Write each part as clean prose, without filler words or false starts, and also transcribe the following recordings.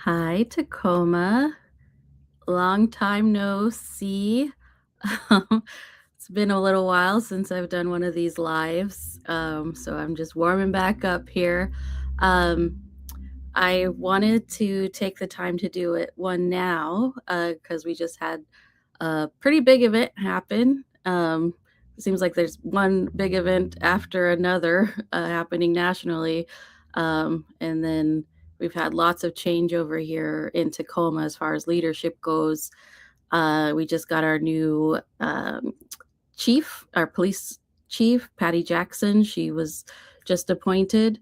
Hi, Tacoma. Long time no see. Um, it's been a little while since I've done one of these lives, so I'm just warming back up here. Um, I wanted to take the time to do it one now because we just had a pretty big event happen. It seems like there's one big event after another happening nationally. And then we've had lots of change over here in Tacoma as far as leadership goes. We just got our new chief, our police chief, Patty Jackson. She was just appointed.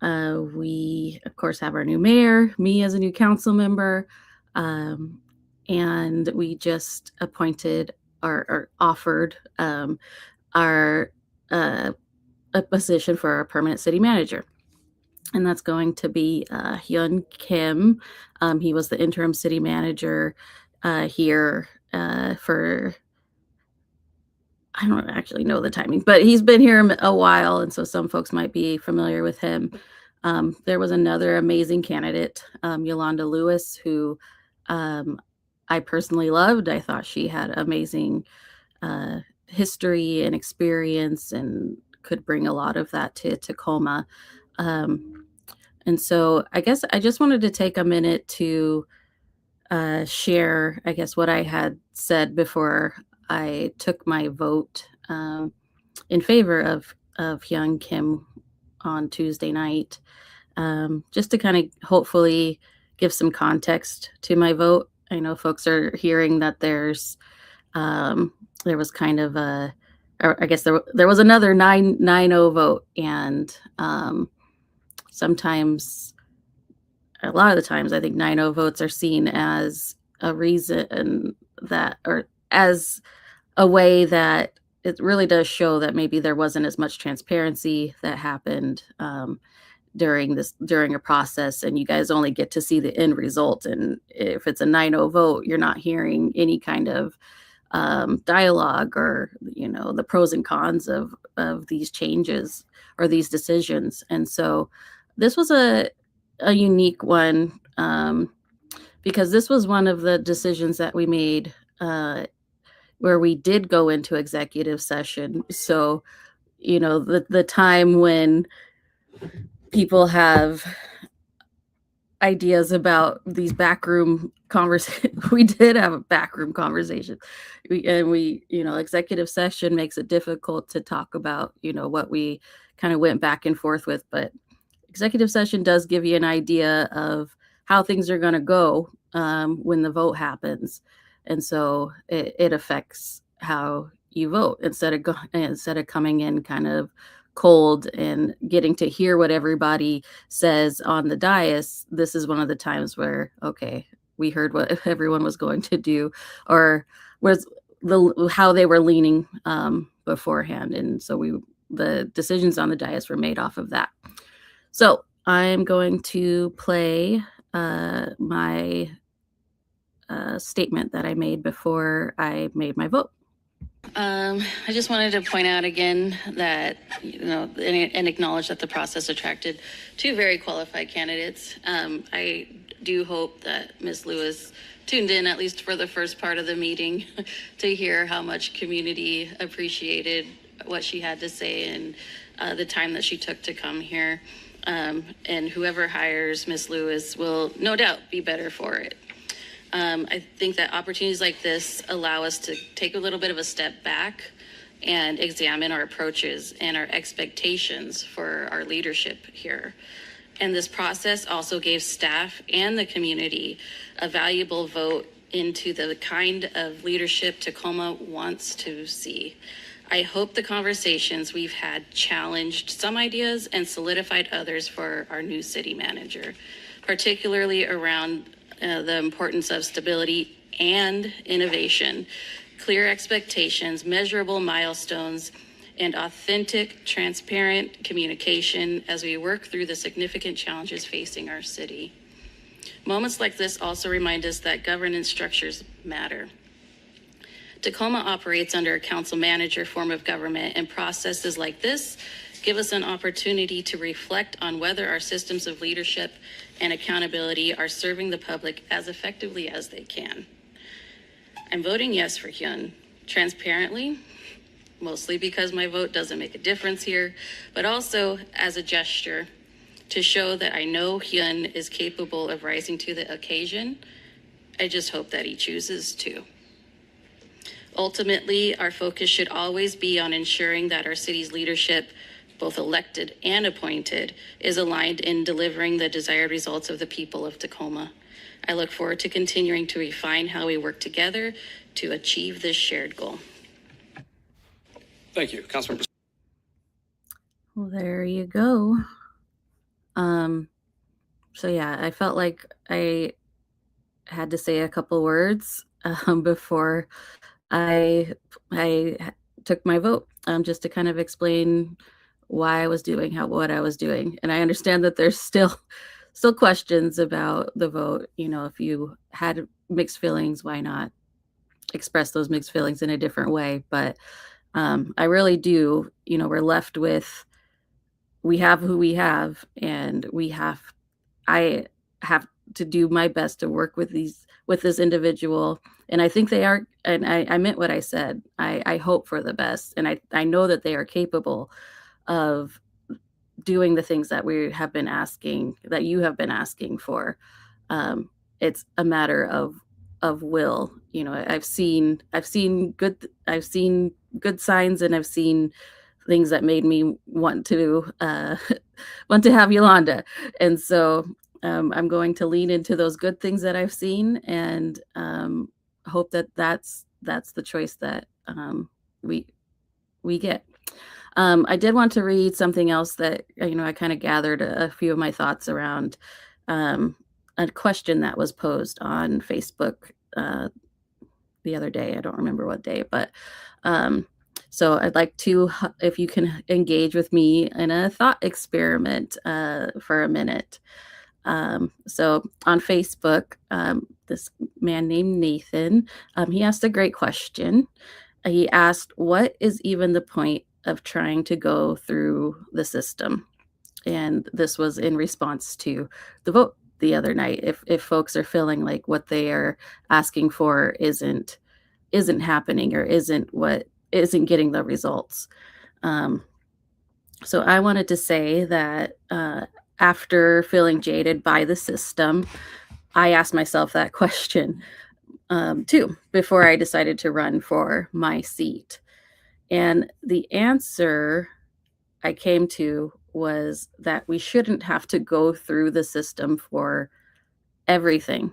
We, of course, have our new mayor, me as a new council member, um, and we just appointed or offered our a position for our permanent city manager. And that's going to be Hyun Kim. He was the interim city manager here for I don't actually know the timing, but he's been here a while, and so some folks might be familiar with him. There was another amazing candidate, Yolanda Lewis, who um, I personally loved. I thought she had amazing history and experience and could bring a lot of that to Tacoma. Um, and so I guess I just wanted to take a minute to share, I guess, what I had said before I took my vote in favor of Hyun Kim on Tuesday night, just to kind of hopefully give some context to my vote. I know folks are hearing that there was kind of a, or I guess there was another 9-0 vote, and sometimes a lot of the times, I think 9-0 votes are seen as a reason that, or as a way that it really does show that maybe there wasn't as much transparency that happened during a process, and you guys only get to see the end result. And if it's a 9-0 vote, you're not hearing any kind of dialogue or the pros and cons of these changes or these decisions. And so this was a unique one, because this was one of the decisions that we made where we did go into executive session. So, the time when people have ideas about these backroom conversations, we did have a backroom conversation. Executive session makes it difficult to talk about, what we kind of went back and forth with, but executive session does give you an idea of how things are going to go when the vote happens, and so it affects how you vote instead of coming in kind of cold and getting to hear what everybody says on the dais. This is one of the times where, okay, we heard what everyone was going to do, or was how they were leaning beforehand, and so the decisions on the dais were made off of that. So I'm going to play my statement that I made before I made my vote. I just wanted to point out again that, and acknowledge that the process attracted two very qualified candidates. I do hope that Ms. Lewis tuned in, at least for the first part of the meeting, to hear how much community appreciated what she had to say and the time that she took to come here. And whoever hires Ms. Lewis will no doubt be better for it. I think that opportunities like this allow us to take a little bit of a step back and examine our approaches and our expectations for our leadership here. And this process also gave staff and the community a valuable vote into the kind of leadership Tacoma wants to see. I hope the conversations we've had challenged some ideas and solidified others for our new city manager, particularly around the importance of stability and innovation, clear expectations, measurable milestones, and authentic, transparent communication as we work through the significant challenges facing our city. Moments like this also remind us that governance structures matter. Tacoma operates under a council manager form of government, and processes like this give us an opportunity to reflect on whether our systems of leadership and accountability are serving the public as effectively as they can. I'm voting yes for Hyun, transparently, mostly because my vote doesn't make a difference here, but also as a gesture to show that I know Hyun is capable of rising to the occasion. I just hope that he chooses to. Ultimately, our focus should always be on ensuring that our city's leadership, both elected and appointed, is aligned in delivering the desired results of the people of Tacoma. I look forward to continuing to refine how we work together to achieve this shared goal. Thank you, Councilmember. Well, there you go. So yeah, I felt like I had to say a couple words before I took my vote, just to kind of explain why I was doing what I was doing. And I understand that there's still questions about the vote. You know, if you had mixed feelings, why not express those mixed feelings in a different way? But I really do. You know, we're left with, we have who we have, and I have to do my best to work with this individual. And I think they are, and I meant what I said. I hope for the best. And I know that they are capable of doing the things that we have been asking, that you have been asking for. It's a matter of will. You know, I've seen good signs, and I've seen things that made me want to want to have Yolanda. And so I'm going to lean into those good things that I've seen, and hope that that's the choice that we get. I did want to read something else that, you know, I kind of gathered a few of my thoughts around a question that was posed on Facebook the other day. I don't remember what day, but so I'd like to, if you can engage with me in a thought experiment for a minute. So on Facebook, this man named Nathan, he asked a great question. He asked, what is even the point of trying to go through the system? And this was in response to the vote the other night. If folks are feeling like what they are asking for isn't happening, or isn't getting the results. So I wanted to say that after feeling jaded by the system, I asked myself that question too, before I decided to run for my seat. And the answer I came to was that we shouldn't have to go through the system for everything.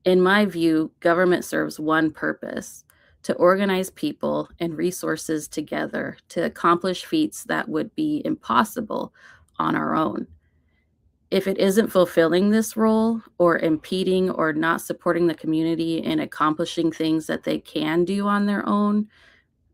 In my view, government serves one purpose: to organize people and resources together to accomplish feats that would be impossible on our own. If it isn't fulfilling this role, or impeding or not supporting the community in accomplishing things that they can do on their own,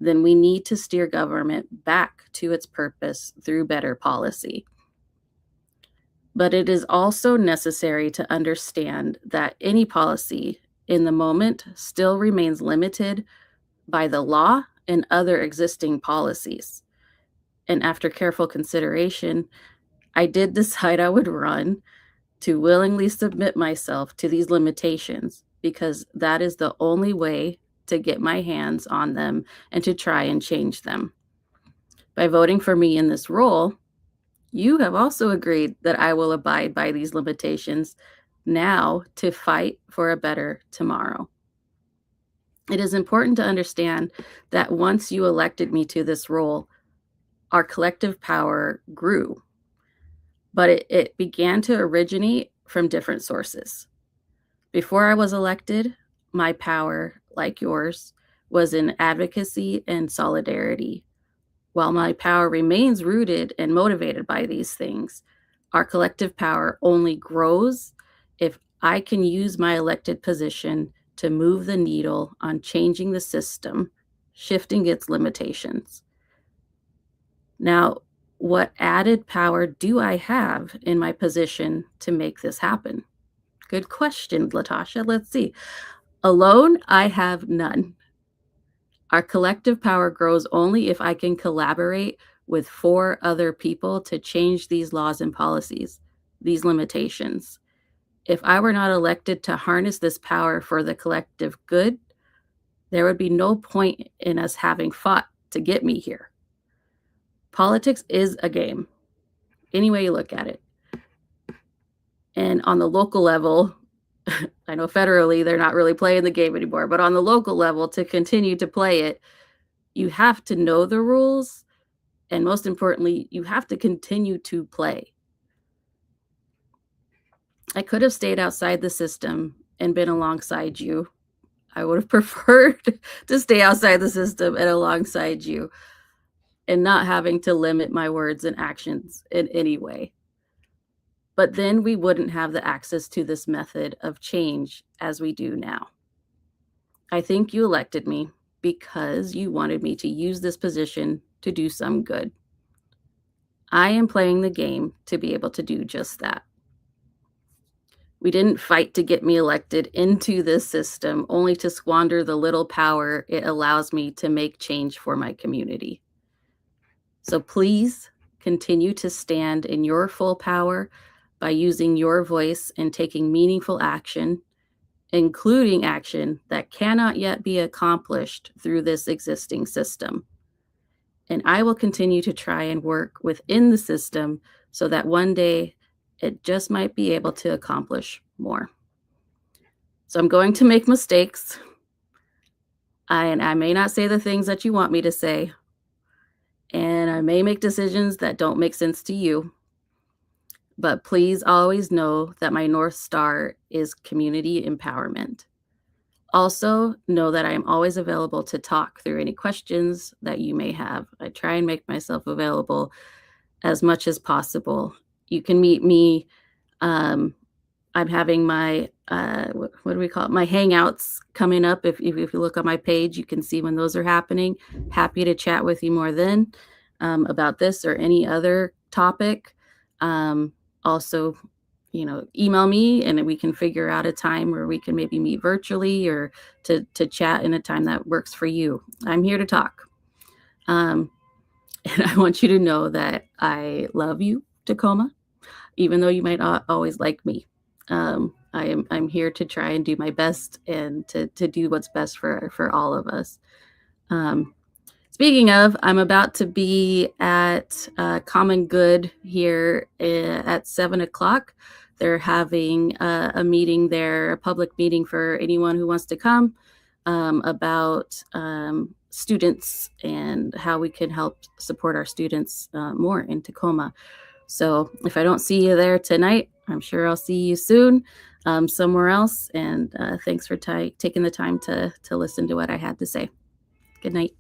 then we need to steer government back to its purpose through better policy. But it is also necessary to understand that any policy in the moment still remains limited by the law and other existing policies. And after careful consideration, I did decide I would run to willingly submit myself to these limitations, because that is the only way to get my hands on them and to try and change them. By voting for me in this role, you have also agreed that I will abide by these limitations now to fight for a better tomorrow. It is important to understand that once you elected me to this role, our collective power grew, but it began to originate from different sources. Before I was elected, my power, like yours, was in advocacy and solidarity. While my power remains rooted and motivated by these things, our collective power only grows if I can use my elected position to move the needle on changing the system, shifting its limitations. Now, what added power do I have in my position to make this happen? Good question, Latasha. Let's see. Alone, I have none. Our collective power grows only if I can collaborate with 4 other people to change these laws and policies, these limitations. If I were not elected to harness this power for the collective good, there would be no point in us having fought to get me here. Politics is a game, any way you look at it. And on the local level, I know federally they're not really playing the game anymore, but on the local level, to continue to play it, you have to know the rules. And most importantly, you have to continue to play. I could have stayed outside the system and been alongside you. I would have preferred to stay outside the system and alongside you and not having to limit my words and actions in any way. But then we wouldn't have the access to this method of change as we do now. I think you elected me because you wanted me to use this position to do some good. I am playing the game to be able to do just that. We didn't fight to get me elected into this system only to squander the little power it allows me to make change for my community. So please continue to stand in your full power by using your voice and taking meaningful action, including action that cannot yet be accomplished through this existing system. And I will continue to try and work within the system so that one day it just might be able to accomplish more. So I'm going to make mistakes. I may not say the things that you want me to say. And I may make decisions that don't make sense to you. But please always know that my North Star is community empowerment. Also, know that I am always available to talk through any questions that you may have. I try and make myself available as much as possible. You can meet me. I'm having my, what do we call it? My hangouts coming up. If you look on my page, you can see when those are happening. Happy to chat with you more then about this or any other topic. Also, email me and we can figure out a time where we can maybe meet virtually or to chat in a time that works for you. I'm here to talk. And I want you to know that I love you, Tacoma, even though you might not always like me. I'm here to try and do my best and to do what's best for all of us. Speaking of, I'm about to be at Common Good here at 7:00. They're having a meeting there, a public meeting for anyone who wants to come about students and how we can help support our students more in Tacoma. So if I don't see you there tonight, I'm sure I'll see you soon somewhere else. And thanks for taking the time to listen to what I had to say. Good night.